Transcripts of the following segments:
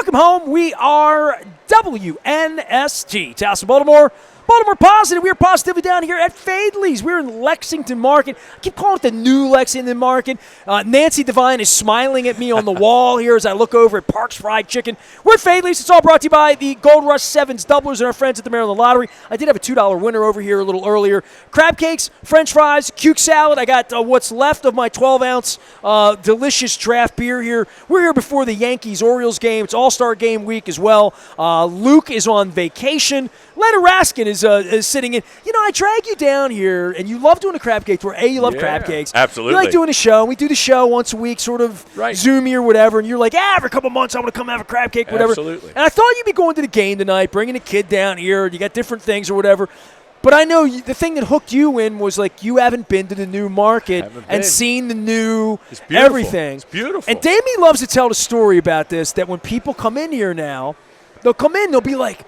Welcome home. We are WNST, Towson, Baltimore. Baltimore Positive. We are positively down here at Faidley's. We're in Lexington Market. I keep calling it the new Lexington Market. Nancy Devine is smiling at me on the wall here as I look over at Parks Fried Chicken. We're at Faidley's. It's all brought to you by the Gold Rush Sevens Doublers and our friends at the Maryland Lottery. I did have a $2 winner over here a little earlier. Crab cakes, French fries, cuke salad. I got what's left of my 12-ounce delicious draft beer here. We're here before the Yankees-Orioles game. It's All-Star Game week as well. Luke is on vacation. Leonard Raskin is sitting in. You know, I drag you down here, and you love doing a crab cake tour. You love crab cakes. Absolutely. You like doing a show. We do the show once a week, sort of Zoomy or whatever, and you're like, every couple months I'm going to come have a crab cake, whatever. Absolutely. And I thought you'd be going to the game tonight, bringing a kid down here. You got different things or whatever. But I know the thing that hooked you in was, like, you haven't been to the new market and seen the new everything. It's beautiful. And Damye loves to tell the story about this, that when people come in here now, they'll come in, they'll be like,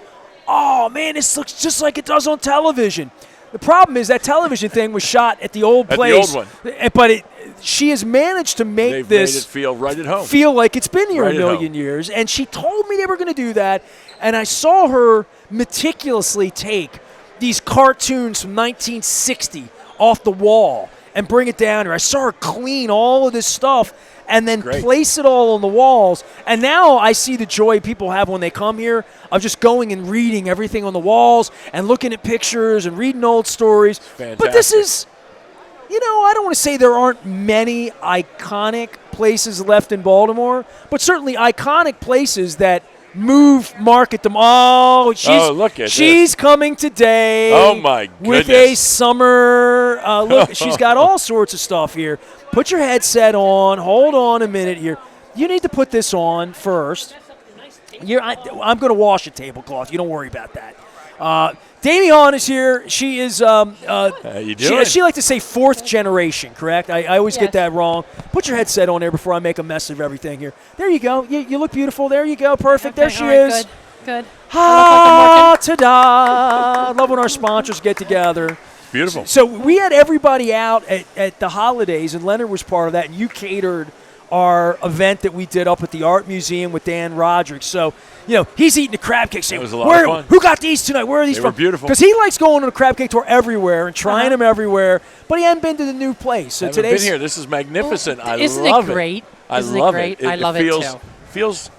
oh, man, this looks just like it does on television. The problem is that television thing was shot at the old place. The old one. But she has managed to make They've made it feel right at home. Feel like it's been here a million years. And she told me they were going to do that. And I saw her meticulously take these cartoons from 1960 off the wall and bring it down here. I saw her clean all of this stuff and then place it all on the walls. And now I see the joy people have when they come here of just going and reading everything on the walls and looking at pictures and reading old stories. Fantastic. But this is, you know, I don't want to say there aren't many iconic places left in Baltimore, but certainly iconic places that market them. Oh, she's coming today. Oh, my goodness. With a summer look. She's got all sorts of stuff here. Put your headset on. Hold on a minute here. You need to put this on first. I'm going to wash a tablecloth. You don't worry about that. Damye Hahn is here. She is, how you doing? She like to say fourth generation, correct? I always get that wrong. Put your headset on there before I make a mess of everything here. There you go. You look beautiful. There you go. Perfect. There she is. Good. Ta-da. I love when our sponsors get together. Beautiful. So we had everybody out at the holidays, and Leonard was part of that, and you catered our event that we did up at the Art Museum with Dan Roderick. So, you know, he's eating the crab cake. Saying, that was a lot of fun. Who got these tonight? Where are these they from? Were beautiful. Because he likes going on a crab cake tour everywhere and trying them everywhere, but he hadn't been to the new place. So I haven't been here. This is magnificent. I love it. Isn't it great? I love it. I love it too. Feels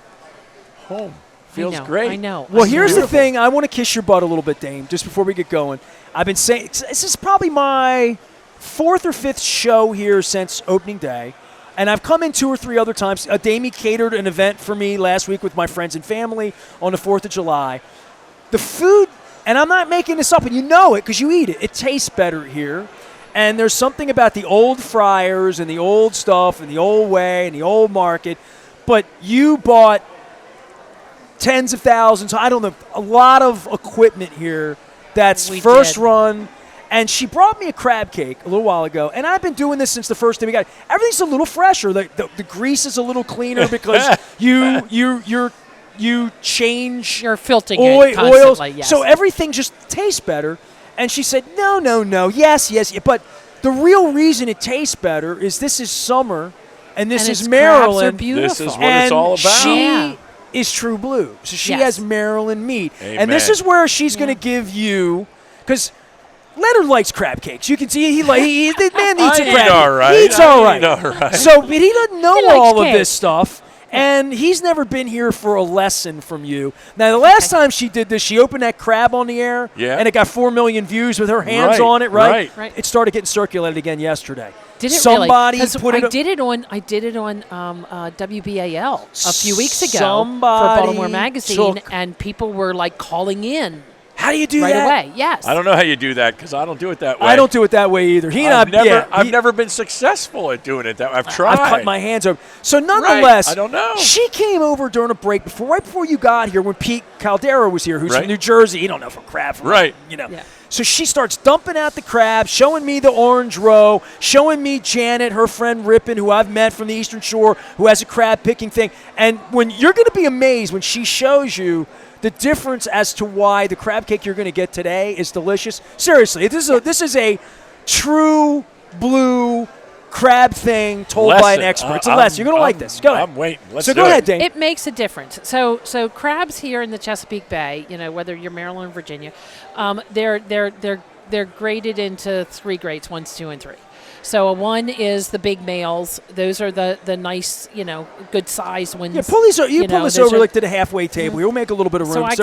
home. Feels great. I know. Well, here's the thing. I want to kiss your butt a little bit, Dame, just before we get going. I've been saying this is probably my fourth or fifth show here since opening day, and I've come in 2 or 3 other times. Damye catered an event for me last week with my friends and family on the 4th of July. The food, and I'm not making this up, and you know it because you eat it. It tastes better here, and there's something about the old fryers and the old stuff and the old way and the old market, but you bought tens of thousands, I don't know, a lot of equipment here that's first run. And she brought me a crab cake a little while ago, and I've been doing this since the first day we got it. Everything's a little fresher. The grease is a little cleaner because you change you're filtering oils. Yes. So everything just tastes better. And she said, no, yes. But the real reason it tastes better is this is summer, and this is Maryland. This is what it's all about. She is True Blue. So she has Maryland meat. Amen. And this is where she's going to give you, because Leonard likes crab cakes. You can see the man eats a crab cake. He eats all right. So, but he doesn't know all of this stuff. And he's never been here for a lesson from you. Now, the last time she did this, she opened that crab on the air, and it got 4 million views with her hands on it, right? It started getting circulated again yesterday. Did it Somebody really? put it I did it on WBAL a few weeks ago for Baltimore Magazine, and people were like calling in. How do you do that? Right away, yes. I don't know how you do that because I don't do it that way. I don't do it that way either. I've never been successful at doing it that way. I've tried. I've cut my hands over. So nonetheless, I don't know. She came over during a break right before you got here when Pete Caldera was here, who's from New Jersey. He don't know from crab. You know. Yeah. So she starts dumping out the crab, showing me the orange roe, showing me Janet, her friend Rippin, who I've met from the Eastern Shore, who has a crab picking thing. And when you're going to be amazed when she shows you the difference as to why the crab cake you're going to get today is delicious. Seriously, this is a true blue crab thing told by an expert. It's a lesson. You're going to like this. Go ahead. I'm waiting. Let's so do go it. ahead, Dane. It makes a difference. So crabs here in the Chesapeake Bay, whether you're Maryland or Virginia, they're graded into 3 grades, 1, 2, and 3. So a 1 is the big males. Those are the nice, good sized ones. Yeah, pull these. Pull this over like to the halfway table. We'll make a little bit of room. So I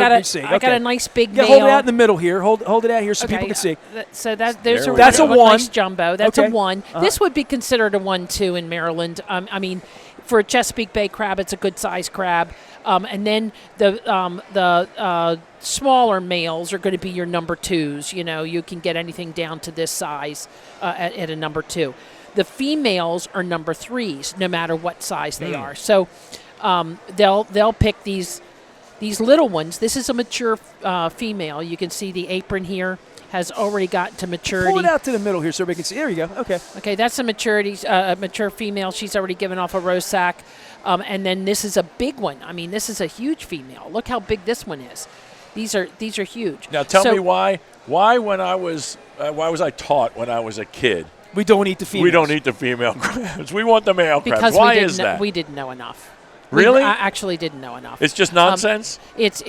got a nice big male. Hold it out in the middle here. Hold it out here so people can see. So those are that's a 1. Nice jumbo. That's a 1. This would be considered a 1-2 in Maryland. I mean, for a Chesapeake Bay crab, it's a good sized crab. And then the smaller males are going to be your number 2s. You can get anything down to this size at a number 2. The females are number 3s, no matter what size they are. So they'll pick these little ones. This is a mature female. You can see the apron here has already gotten to maturity. Pull it out to the middle here so everybody can see. There you go. Okay. Okay, that's a mature female. She's already given off a rose sac. And then this is a big one. I mean, this is a huge female. Look how big this one is. These are huge. Now tell me why when I was why was I taught when I was a kid? We don't eat the females. We don't eat the female crabs. We want the male crabs. Because why is that? We didn't know enough. Really? I actually didn't know enough. It's just nonsense? It's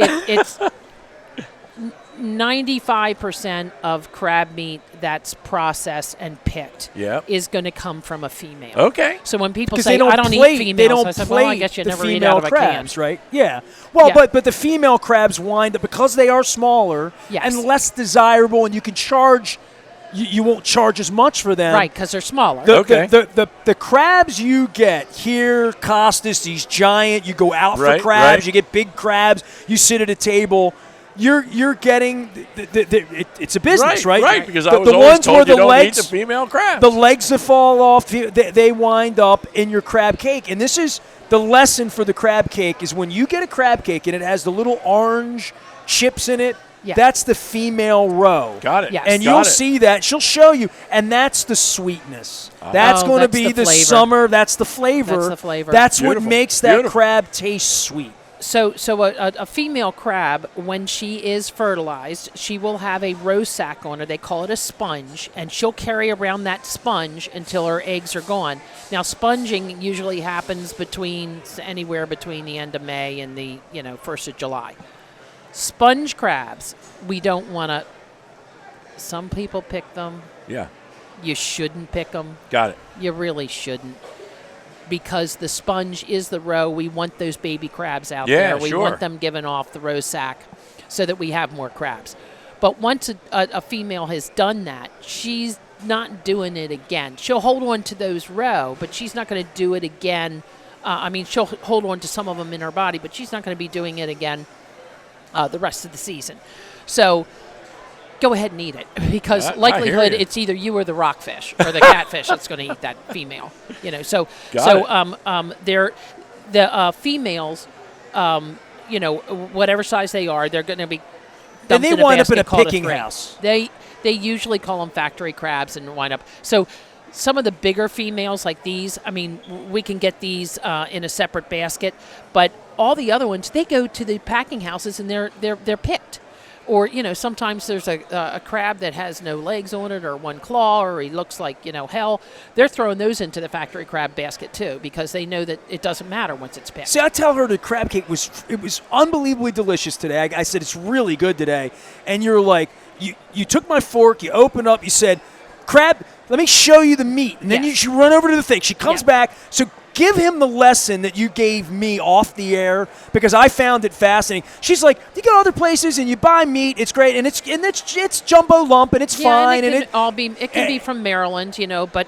95% of crab meat that's processed and picked is going to come from a female. Okay. So when people Because say, I don't eat females, they don't I said, plate well, I guess you the never eat female out of a crabs, can. right? Yeah. Well, Yeah. but the female crabs wind up, because they are smaller Yes. and less desirable, and you can charge, you won't charge as much for them. Right, because they're smaller. The crabs you get here, Costas, these giant, you go out for crabs, you get big crabs, you sit at a table. You're getting it's a business, right? Right, because I was always told you don't eat the female crabs. The legs that fall off, they wind up in your crab cake. And this is the lesson for the crab cake is when you get a crab cake and it has the little orange chips in it, that's the female row. Got it. Yes. And you'll see that. She'll show you. And that's the sweetness. That's going to be the summer. That's the flavor. That's the flavor. That's what makes that crab taste sweet. So a female crab, when she is fertilized, she will have a rose sac on her. They call it a sponge, and she'll carry around that sponge until her eggs are gone. Now, sponging usually happens anywhere between the end of May and the 1st of July. Sponge crabs, we don't want to. Some people pick them. Yeah. You shouldn't pick them. Got it. You really shouldn't. Because the sponge is the roe. We want those baby crabs out there. We want them given off the rose sac so that we have more crabs. But once a female has done that, she's not doing it again. She'll hold on to those roe, but she's not going to do it again. She'll hold on to some of them in her body, but she's not going to be doing it again the rest of the season. So go ahead and eat it because likelihood it's either you or the rockfish or the catfish that's going to eat that female. The females, whatever size they are, they're going to be dumped and they wind up in a picking house. They usually call them factory crabs and wind up. So some of the bigger females like these, we can get these in a separate basket, but all the other ones they go to the packing houses and they're picked. Or, sometimes there's a crab that has no legs on it or one claw or he looks like, hell. They're throwing those into the factory crab basket, too, because they know that it doesn't matter once it's picked. See, I tell her the crab cake was unbelievably delicious today. I said, it's really good today. And you're like, you took my fork, you opened up, you said, crab, let me show you the meat. And then she run over to the thing. She comes back. So give him the lesson that you gave me off the air because I found it fascinating. She's like, you go to other places and you buy meat. It's great, and it's jumbo lump and it's fine. And it can be from Maryland, but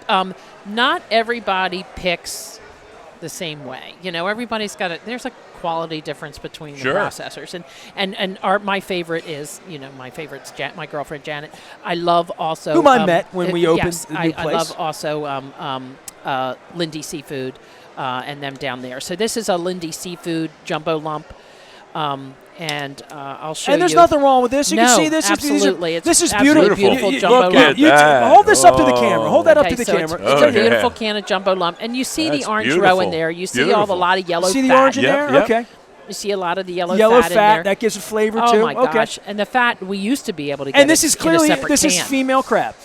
not everybody picks the same way. Everybody's got there's a quality difference between the processors, and my favorite is my favorite's my girlfriend Janet. I love also whom I met when we opened the new place. I love also Lindy Seafood and them down there. So this is a Lindy Seafood jumbo lump. And I'll show you. And there's nothing wrong with this. You can see this. Absolutely. This is beautiful. Beautiful jumbo lump. Hold this up to the camera. Hold that up to the camera. It's a beautiful can of jumbo lump. And you see the orange row in there. You see a lot of yellow fat. See the orange in there? Okay. You see a lot of the yellow fat in there. That gives a flavor too. Oh my gosh! And the fat we used to be able to get. And this is clearly in a separate can. Is female crab.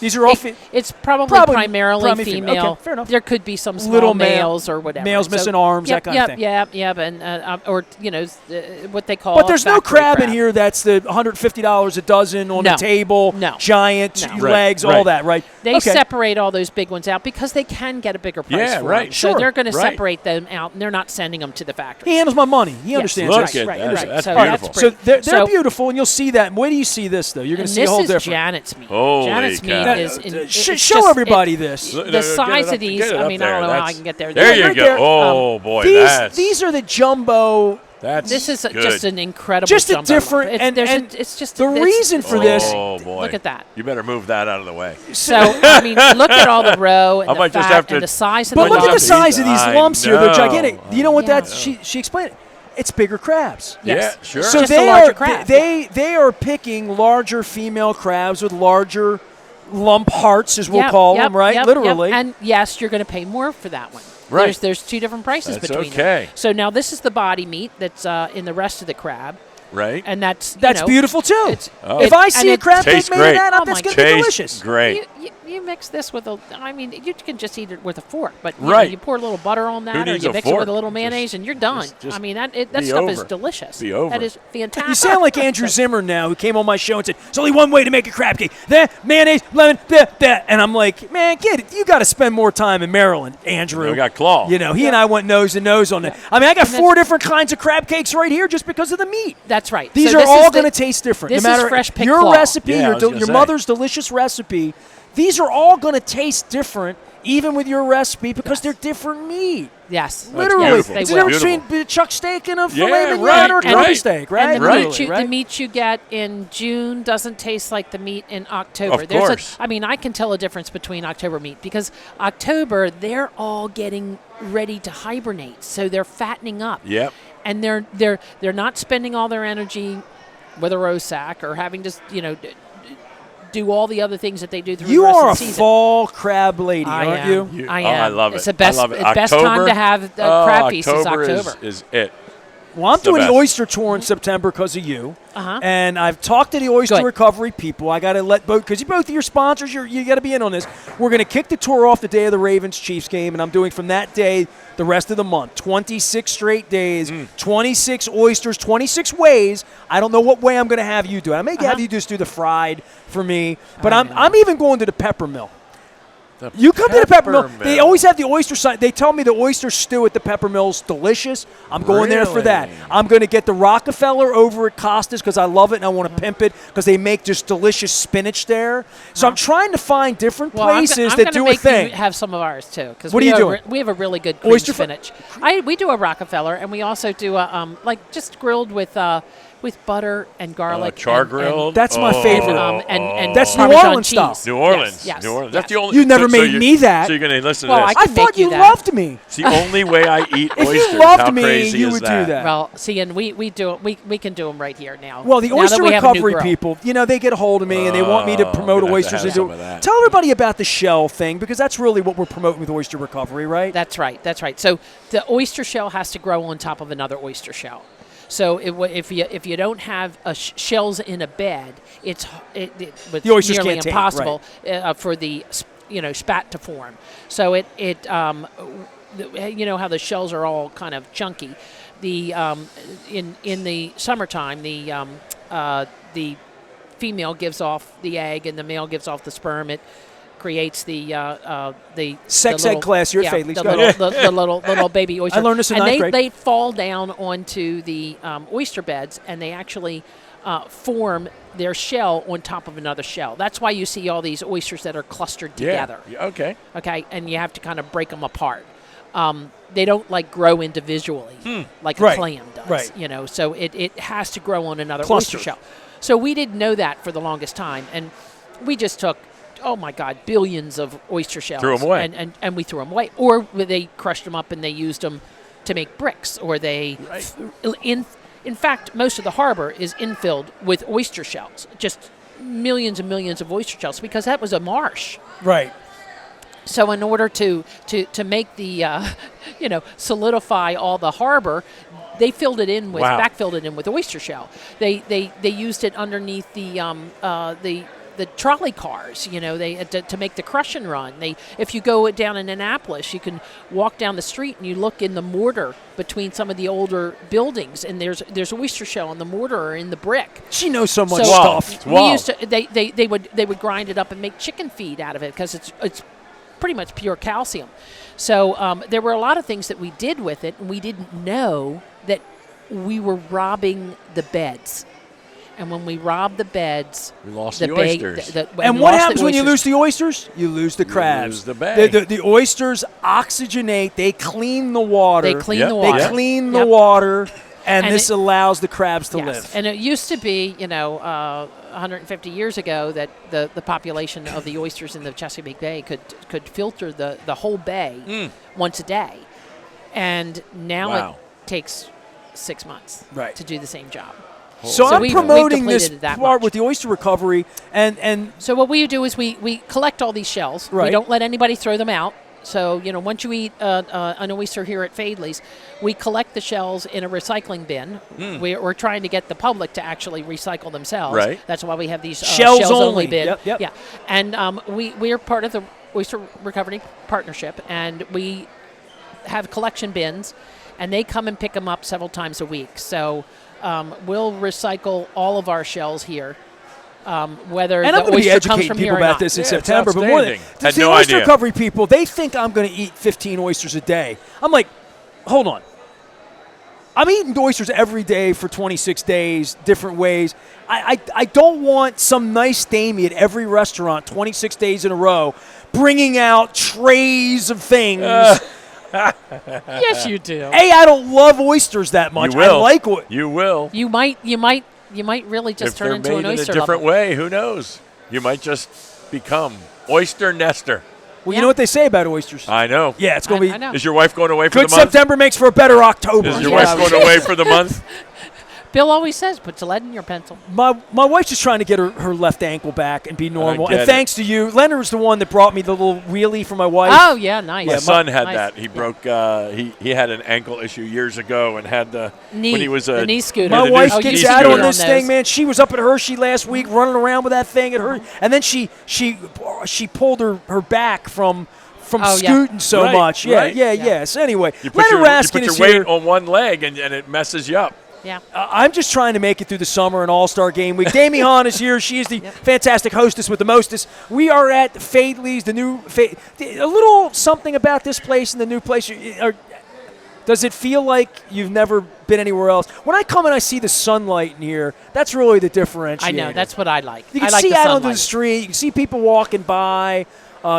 These are all it's probably primarily female. Okay, fair enough. There could be some small Little males or whatever. Males missing arms, that kind of thing. Yep, and or what they call. But there's no crab crab in here that's the $150 a dozen on the table. No. Giant legs, all that, right? They separate all those big ones out because they can get a bigger price for them. Sure. So they're going to separate them out, and they're not sending them to the factory. He handles my money. He understands Look that. at that. That's So beautiful. So they're beautiful, and you'll see that. Where do you see this, though? You're going to see a whole different. This is Janet's meat. Holy Janet's cow. meat is show everybody this. The size of these, I mean, I don't know how I can get there. There you Right go. there. Oh, boy. These are the jumbo. This is good. just an incredible Just a jumbo different, lump. it's just the reason for this. Oh, boy. Look at that. You better move that out of the way. So, I mean, look at all the row and I the might just fat have to- and the size of But the look at the lumps. size of these I lumps here. They're know. gigantic. You know what Yeah. that's? She explained it. It's bigger crabs. Yes. Yeah, sure. So Just they a larger are crab. they are picking larger female crabs with larger lump hearts, as we'll call them, right? Yep, Literally. yep. And yes, you're going to pay more for that one. Right. There's two different prices That's between okay. them. So now this is the body meat that's in the rest of the crab, Right? and that's Beautiful too. it's- If I see a crab cake Tastes made great. of that, Oh that's my going to be Tastes delicious. great. You mix this with I mean, you can just eat it with a fork, but Right. you pour a little butter on that, or needs you a mix it fork? with a little mayonnaise, and you're done. just I mean, that be stuff is over. delicious. Be over. That is fantastic. You sound like Andrew Zimmer now, who came on my show and said, "There's only one way to make a crab cake: mayonnaise, lemon, that." And I'm like, "Man, kid, you got to spend more time in Maryland, Andrew." We got claw. You know, he and I went nose to nose on that. I mean, I got 4 different kinds of crab cakes right here just because of the meat. That's right. These So are this all is going to taste different. this no is matter fresh picked your claw. recipe, Yeah, I was your gonna say. mother's delicious recipe. These are all going to taste different, even with your recipe, because they're different meat. Yes. Literally, beautiful. it's Yes, the they will. difference between chuck steak and a filet Yeah, mignon right, or a right. turkey steak, right? And the, Right. the meat you get in June doesn't taste like the meat in October. Of course. I mean, I can tell a difference between October meat because October, they're all getting ready to hibernate, so they're fattening up. Yep. And they're not spending all their energy with a roe sack or having to, do all the other things that they do through You the rest are of a the season. fall crab lady, I aren't am. you? I am. I love it. It's the best. I love it. It's best time October? to have the crab feast is October October. is it. Well, I'm It's the doing the best. oyster tour in September because of you. Uh-huh. And I've talked to the oyster Good. recovery people. I got to let both, because both of your sponsors, you got to be in on this. We're going to kick the tour off the day of the Ravens-Chiefs game, and I'm doing from that day the rest of the month. 26 straight days, 26 oysters, 26 ways. I don't know what way I'm going to have you do it. I may have you just do the fried for me, but I'm even going to the pepper mill. You come to the pepper mill. They always have the oyster side. They tell me the oyster stew at the pepper mill's delicious. I'm going there for that. Really? I'm going to get the Rockefeller over at Costa's because I love it and I want to pimp it because they make just delicious spinach there. So I'm trying to find different places that do a thing. You have some of ours too. What are you doing? We have a really good cream Oyster spinach. We do a Rockefeller, and we also do a like just grilled with butter and garlic. Char and- grilled. That's my favorite. And That's New Parmesan Orleans cheese. style. New Orleans. Yes, New Orleans. yes. That's the only. You never made you're- me that. So you're going to listen Well, to I this. I can thought make you you that. loved me. It's the only way I eat If oysters. you loved How me, crazy you is would that? do that. Well, see, and we do we can do them right here now. Well, the Now that oyster we have a new recovery grill. people, they get a hold of me and they want me to promote I'm gonna have to oysters. have and some do. of that. Tell everybody about the shell thing because that's really what we're promoting with oyster recovery, right? That's right. That's right. So the oyster shell has to grow on top of another oyster shell. So if you don't have shells in a bed, it's The oysters nearly can't take, impossible for the spat to form. So you know how the shells are all kind of chunky. The in the summertime the female gives off the egg and the male gives off the sperm. It creates the Sex the egg little- class. You're yeah, Faidley. the Go little, ahead. the little baby oyster. I learned this in and ninth grade. they fall down onto the oyster beds and they actually form their shell on top of another shell. That's why you see all these oysters that are clustered together. Yeah. Okay. Okay, and you have to kind of break them apart. They don't grow individually like Right, a clam does. right. So it has to grow on another Clustered. oyster shell. So we didn't know that for the longest time, and we just took, oh my God, billions of oyster shells. Threw 'em away. And we threw them away. Or they crushed them up and they used them to make bricks, or they in fact, most of the harbor is infilled with oyster shells, just millions and millions of oyster shells, because that was a marsh. Right. So in order to make the, solidify all the harbor, they filled it in with, backfilled it in with oyster shell. They used it underneath the the trolley cars. They to make the crush and run. If you go down in Annapolis, you can walk down the street and you look in the mortar between some of the older buildings, and there's oyster shell in the mortar or in the brick. She knows so much stuff. We used to they would grind it up and make chicken feed out of it because it's pretty much pure calcium. So there were a lot of things that we did with it, and we didn't know that we were robbing the beds. And when we robbed the beds, we lost the oysters. And what happens when you lose the oysters? You lose the crabs. You lose the bag. The oysters oxygenate. They clean the water. They clean the water. They clean the water, and this allows the crabs to live. And it used to be, 150 years ago that the population of the oysters in the Chesapeake Bay could filter the whole bay once a day. And now it takes 6 months to do the same job. So I'm promoting this part with the oyster recovery, and so what we do is we collect all these shells. Right. We don't let anybody throw them out. So once you eat an oyster here at Faidley's, we collect the shells in a recycling bin. We're trying to get the public to actually recycle themselves. Right. That's why we have these shells only bin. Yep. Yeah, and we're part of the Oyster Recovery Partnership, and we have collection bins, and they come and pick them up several times a week. So. We'll recycle all of our shells here, whether and the I'm going to be oyster comes educating from people here or about not. this in September. But more than had the no oyster idea. recovery people, they think I'm going to eat 15 oysters a day. I'm like, hold on. I'm eating oysters every day for 26 days, different ways. I don't want some nice Damye at every restaurant 26 days in a row bringing out trays of things. Yes, you do. I don't love oysters that much. You will. I like You will. You might really just turn into an oyster If they're made in a different way, who knows? You might just become oyster Nestor. Well, you know what they say about oysters. I know. Yeah, it's going to be. I know. Is your wife going away for Good the month? September makes for a better October. Is your wife going away for the month? Bill always says, put lead in your pencil. My wife's just trying to get her left ankle back and be normal. And get thanks to you, Leonard was the one that brought me the little wheelie for my wife. Oh, yeah, nice. My son had nice. that. He broke. He had an ankle issue years ago and had the knee. when he was the knee scooter. My wife gets out on this those. thing, man. She was up at Hershey last week running around with that thing at her, and then she pulled her back from scooting so much. Yeah. So anyway, Leonard Raskin is here. You put your weight on one leg and it messes you up. Yeah. I'm just trying to make it through the summer and All-Star Game Week. Damye Hahn is here. She is the fantastic hostess with the mostest. We are at Faidley's, the new a little something about this place and the new place. Does it feel like you've never been anywhere else? When I come and I see the sunlight in here, that's really the differentiator. I know. That's what I like. You can I like see the out sunlight. onto the street. You can see people walking by.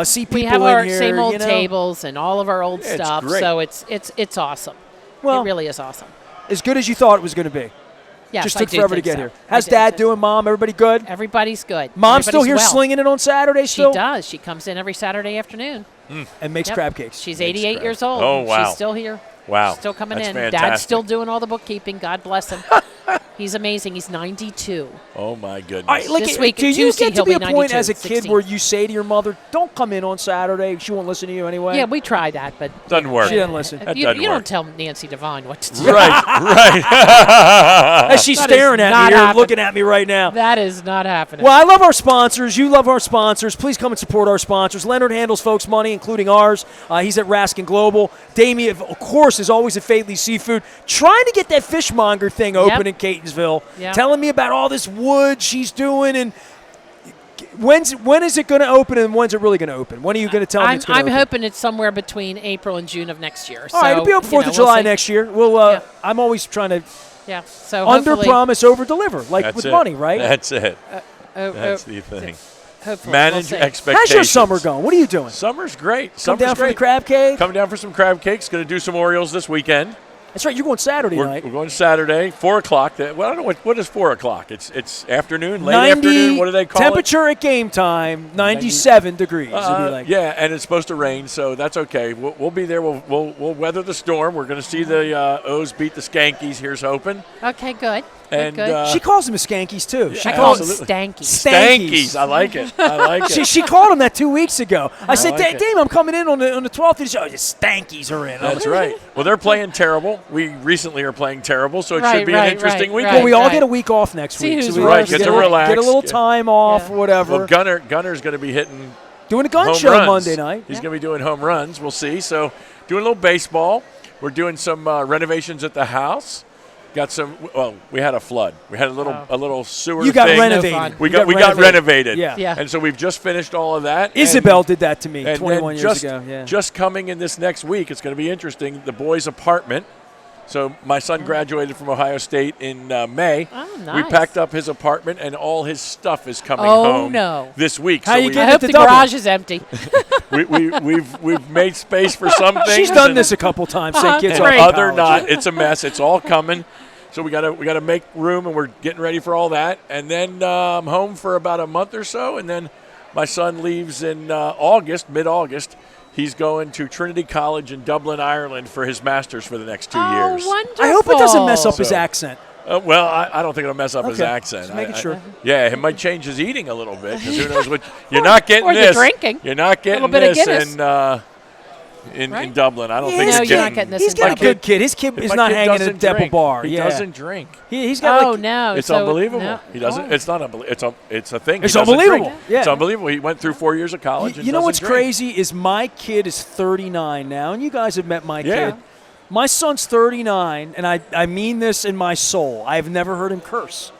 See people we have in our here, same old tables and all of our old stuff. Great. So it's awesome. Well, it really is awesome. As good as you thought it was going to be. Yes, Just took I do forever to think get so. here. How's Dad doing, Mom? Everybody good? Everybody's good. Mom's still here well. slinging it on Saturday still? She does. She comes in every Saturday afternoon. And makes crab cakes. She's 88 years old. Oh, wow. She's still here. Wow. Still coming That's in. fantastic. Dad's still doing all the bookkeeping. God bless him. He's amazing. He's 92. Oh, my goodness. All right, This week, do you Tuesday, get to he'll be be a point 92, as a kid 16. where you say to your mother, don't come in on Saturday. She won't listen to you anyway? Yeah, we try that, but Doesn't work. She doesn't listen. That you doesn't don't work. tell Nancy Devine what to do. Right. As she's That staring is at not me here, happening. looking at me right now. That is not happening. Well, I love our sponsors. You love our sponsors. Please come and support our sponsors. Leonard handles folks' money, including ours. He's at Raskin Global. Damye, of course, is always at Faidley Seafood. Trying to get that fishmonger thing open in Catonsville. Yep. Telling me about all this wood she's doing. And when is it going to open and when's it really going to open? When are you going to tell me it's going to open? I'm hoping it's somewhere between April and June of next year. All right, it'll be on 4th of July next year. We'll. I'm always trying to so under-promise, over-deliver, like That's with it. money, right? That's it. That's the thing. Hopefully, Manage we'll expectations. How's your summer going? What are you doing? Summer's great. Come Summer's down for great. the crab cake? Come down for some crab cakes. Going to do some Orioles this weekend. That's right. You're going Saturday night. We're going Saturday, 4 o'clock. Well, I don't know what is 4 o'clock. It's afternoon, late afternoon. What do they call temperature at game time, 97 degrees. It'd be like. Yeah, and it's supposed to rain, so that's okay. We'll be there. We'll weather the storm. We're going to see the O's beat the Skankies. Here's hoping. Okay, good. And good. She calls them skankies too. She calls them stanky. Stankies. I like it. I like it. She called them that 2 weeks ago. I said, like it. Dame, I'm coming in on the 12th. And she said, oh, the stankies are in. That's right. Well, they're playing terrible. we recently are playing terrible, so it should be an interesting weekend. Well, we all get a week off next week. Who's so we worse. Get to relax. Get a little time off or whatever. Well, Gunner's going to be hitting doing a gun home show runs. Monday night. He's going to be doing home runs. We'll see. So doing a little baseball. We're doing some renovations at the house. Got some. Well, we had a flood. We had a little sewer. You got thing. renovated. We got renovated. Yeah. And so we've just finished all of that. Isabel did that to me and 21 years ago. Yeah. Just coming in this next week, it's going to be interesting. The boys' apartment. So my son graduated from Ohio State in May. Oh, nice. We packed up his apartment, and all his stuff is coming home this week. How you I hope the garage is empty. We've made space for some things. She's done this a couple times. Sent kids and off to other college. not. It's a mess. It's all coming. So we gotta make room, and we're getting ready for all that. And then I'm home for about a month or so, and then my son leaves in mid-August. He's going to Trinity College in Dublin, Ireland for his master's for the next 2 years. Wonderful. I hope it doesn't mess up his accent. Well, I don't think it'll mess up his accent. Just making sure. Yeah, it might change his eating a little bit, because who knows what. You're not getting or this. The drinking. You're not getting bit of this Guinness. in Dublin. I don't think No, it's you're not getting this. He's got a good kid. His kid is not hanging at a Deppel bar. He doesn't drink. He's got no. It's so unbelievable. No. He doesn't. It's not unbelievable. It's a thing. It's He doesn't unbelievable. drink. Yeah. It's unbelievable. He went through 4 years of college. You know what's doesn't drink. crazy is my kid is 39 now, and you guys have met my Yeah. kid. My son's 39, and I mean this in my soul. I have never heard him curse.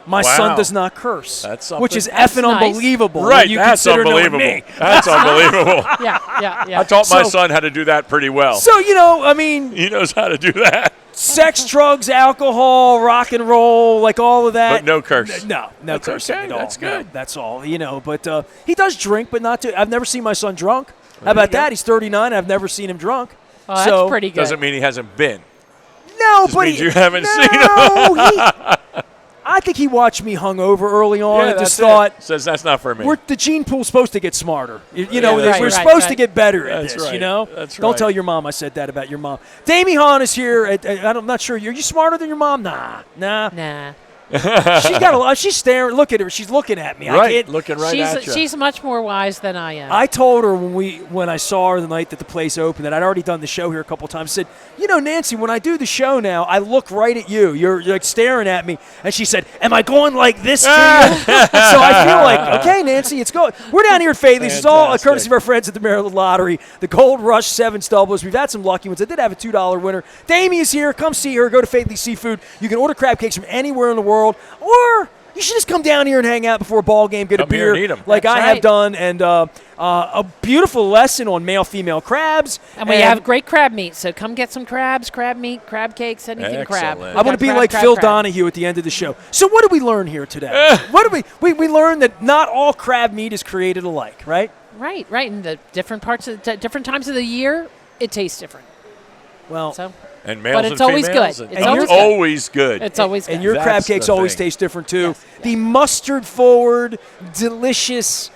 My son does not curse, That's something. which is That's effing nice. unbelievable. when Right, you that's consider knowing unbelievable. me. That's unbelievable. Yeah. I taught my son how to do that pretty well. So, I mean, He knows how to do that. sex, drugs, alcohol, rock and roll, like all of that. But no curse. No That's cursing okay. at all. That's good. No, that's all, But he does drink, but not to. I've never seen my son drunk. How you about go. that? He's 39. I've never seen him drunk. Oh, that's So- pretty good. Doesn't mean he hasn't been. No, Just but means you haven't seen him. I think he watched me hungover early on and just thought, says that's not for me. the gene pool's supposed to get smarter. that's We're right. supposed to get better at That's this, right. That's Don't right. tell your mom I said that about your mom. Damye Hahn is here. I'm not sure. Are you smarter than your mom? Nah. She's got a lot. She's staring. Look at her. She's looking at me. Right, looking right at you. She's much more wise than I am. I told her when I saw her the night that the place opened that I'd already done the show here a couple times. I said, Nancy, when I do the show now, I look right at you. You're like staring at me. And she said, am I going like this to you? So I feel like, okay, Nancy, it's going. We're down here at Faidley's. It's all courtesy of our friends at the Maryland Lottery. The Gold Rush 7 Stubblers. We've had some lucky ones. I did have a $2 winner. Damye is here. Come see her. Go to Faidley Seafood. You can order crab cakes from anywhere in the world. Or you should just come down here and hang out before a ball game, get a beer like That's I right. have done, and a beautiful lesson on male-female crabs. And we have great crab meat, so come get some crabs, crab meat, crab cakes, anything crab. Excellent. I want to be like Phil Donahue at the end of the show. So what did we learn here today? What did we learned that not all crab meat is created alike, right? Right. In the different parts of different times of the year, it tastes different. Well, and males but and it's always females, good. and It's always good. It's always good. and your That's crab cakes the always thing. taste different too. Yes. The mustard-forward, delicious,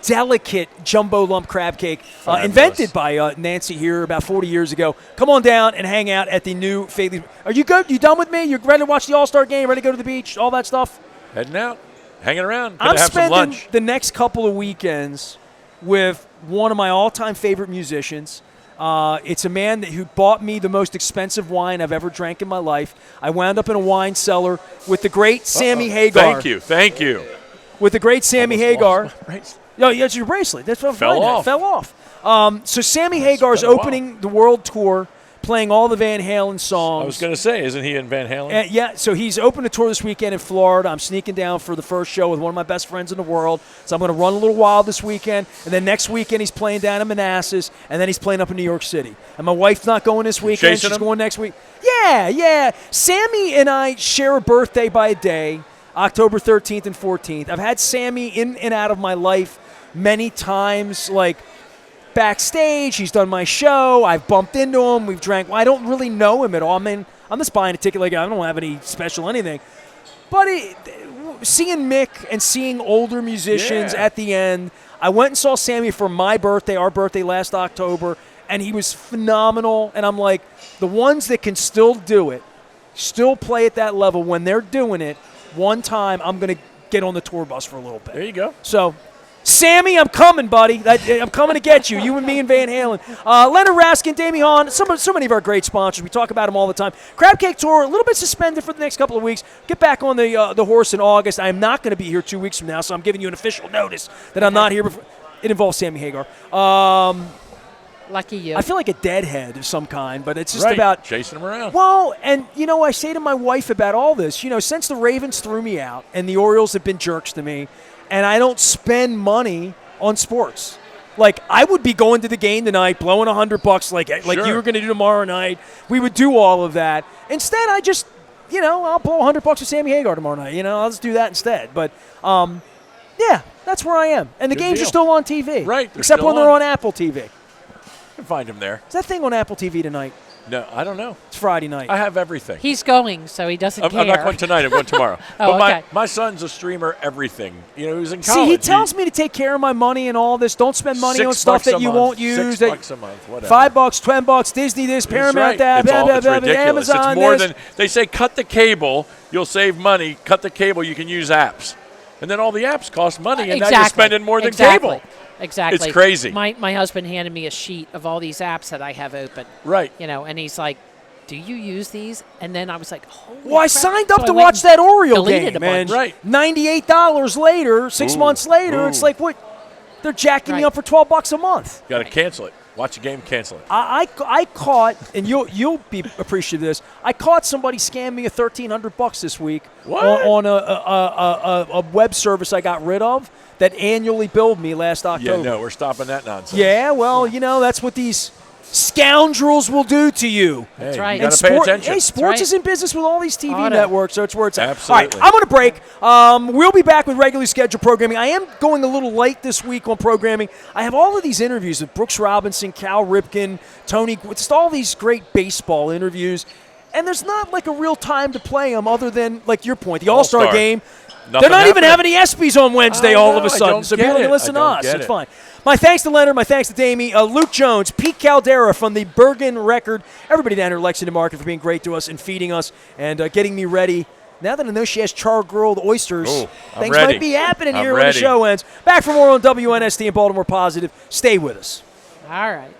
delicate jumbo lump crab cake invented by Nancy here about 40 years ago. Come on down and hang out at the new Faidley. Are you good? You done with me? You ready to watch the All-Star game? Ready to go to the beach? All that stuff? Heading out, hanging around. I'm Gonna have some spending lunch. the next couple of weekends with one of my all-time favorite musicians. It's a man who bought me the most expensive wine I've ever drank in my life. I wound up in a wine cellar with the great Sammy Hagar. Thank you. With the great Sammy Hagar. Right. No, it's your bracelet. That's what Fell off. Fell off. So Sammy Hagar's opening the world tour, playing all the Van Halen songs. I was going to say, isn't he in Van Halen? Yeah, so he's opened a tour this weekend in Florida. I'm sneaking down for the first show with one of my best friends in the world. So I'm going to run a little wild this weekend. And then next weekend he's playing down in Manassas. And then he's playing up in New York City. And my wife's not going this weekend. Chasing She's him? going next week. Yeah. Sammy and I share a birthday by a day, October 13th and 14th. I've had Sammy in and out of my life many times, like backstage. He's done my show. I've bumped into him. We've drank. Well, I don't really know him at all. I mean, I'm just buying a ticket. Like I don't have any special anything. But seeing Mick and seeing older musicians at the end, I went and saw Sammy for my birthday, our birthday last October, and he was phenomenal. And I'm like, the ones that can still do it, still play at that level, when they're doing it, one time I'm going to get on the tour bus for a little bit. There you go. So Sammy, I'm coming, buddy. I'm coming to get you. You and me and Van Halen. Leonard Raskin, Damye Hahn, so many of our great sponsors. We talk about them all the time. Crab Cake Tour, a little bit suspended for the next couple of weeks. Get back on the horse in August. I am not going to be here 2 weeks from now, so I'm giving you an official notice that I'm not here. It involves Sammy Hagar. Lucky you. I feel like a deadhead of some kind, but it's just right. about chasing him around. Well, and I say to my wife about all this, since the Ravens threw me out and the Orioles have been jerks to me, and I don't spend money on sports. Like, I would be going to the game tonight, blowing $100 like Sure. you were going to do tomorrow night. We would do all of that. Instead, I just, I'll blow $100 with Sammy Hagar tomorrow night. I'll just do that instead. But, yeah, that's where I am. And the Good games deal. are still on TV. Right. Except when they're on Apple TV. You can find him there. Is that thing on Apple TV tonight? No, I don't know. It's Friday night. I have everything. He's going, so he doesn't care. I'm not going tonight. I'm going tomorrow. Oh, but okay. my son's a streamer, everything. He's in college. See, he tells me to take care of my money and all this. Don't spend money on stuff that you won't use. $6 a month, whatever. $5, $10, Disney this, Paramount right. that, It's ridiculous. Amazon It's more this. than they say. Cut the cable, you'll save money. Cut the cable, you can use apps, and then all the apps cost money, and now you're spending more than cable. Exactly. It's crazy. My husband handed me a sheet of all these apps that I have open. Right. And he's like, do you use these? And then I was like, holy Well, I crap. signed up So to I went watch and that Oriole deleted game, a bunch. man. Right. $98 later, 6 months later, it's like, what? They're jacking me Right. up for $12 a month. Got to cancel it. Watch a game, cancel it. I caught, and you'll be appreciative of this. I caught somebody scam me $1,300 this week on a web service I got rid of that annually billed me last October. Yeah, no, we're stopping that nonsense. Yeah, well, that's what these scoundrels will do to you. Hey, That's right. You got to pay attention. Hey, sports right. is in business with all these TV Auto. networks, so it's where it's at. Absolutely. All right, I'm going to break. We'll be back with regularly scheduled programming. I am going a little late this week on programming. I have all of these interviews with Brooks Robinson, Cal Ripken, Tony, just all these great baseball interviews, and there's not like a real time to play them other than, like your point, the All-Star game. Nothing They're not even happening. having ESPYs on Wednesday all of a sudden, so people can listen to us. It's fine. My thanks to Leonard, my thanks to Damye, Luke Jones, Pete Caldera from the Bergen Record, everybody down here at Lexington Market for being great to us and feeding us and getting me ready. Now that I know she has char-grilled oysters, things might be happening here when the show ends. Back for more on WNST and Baltimore Positive. Stay with us. All right.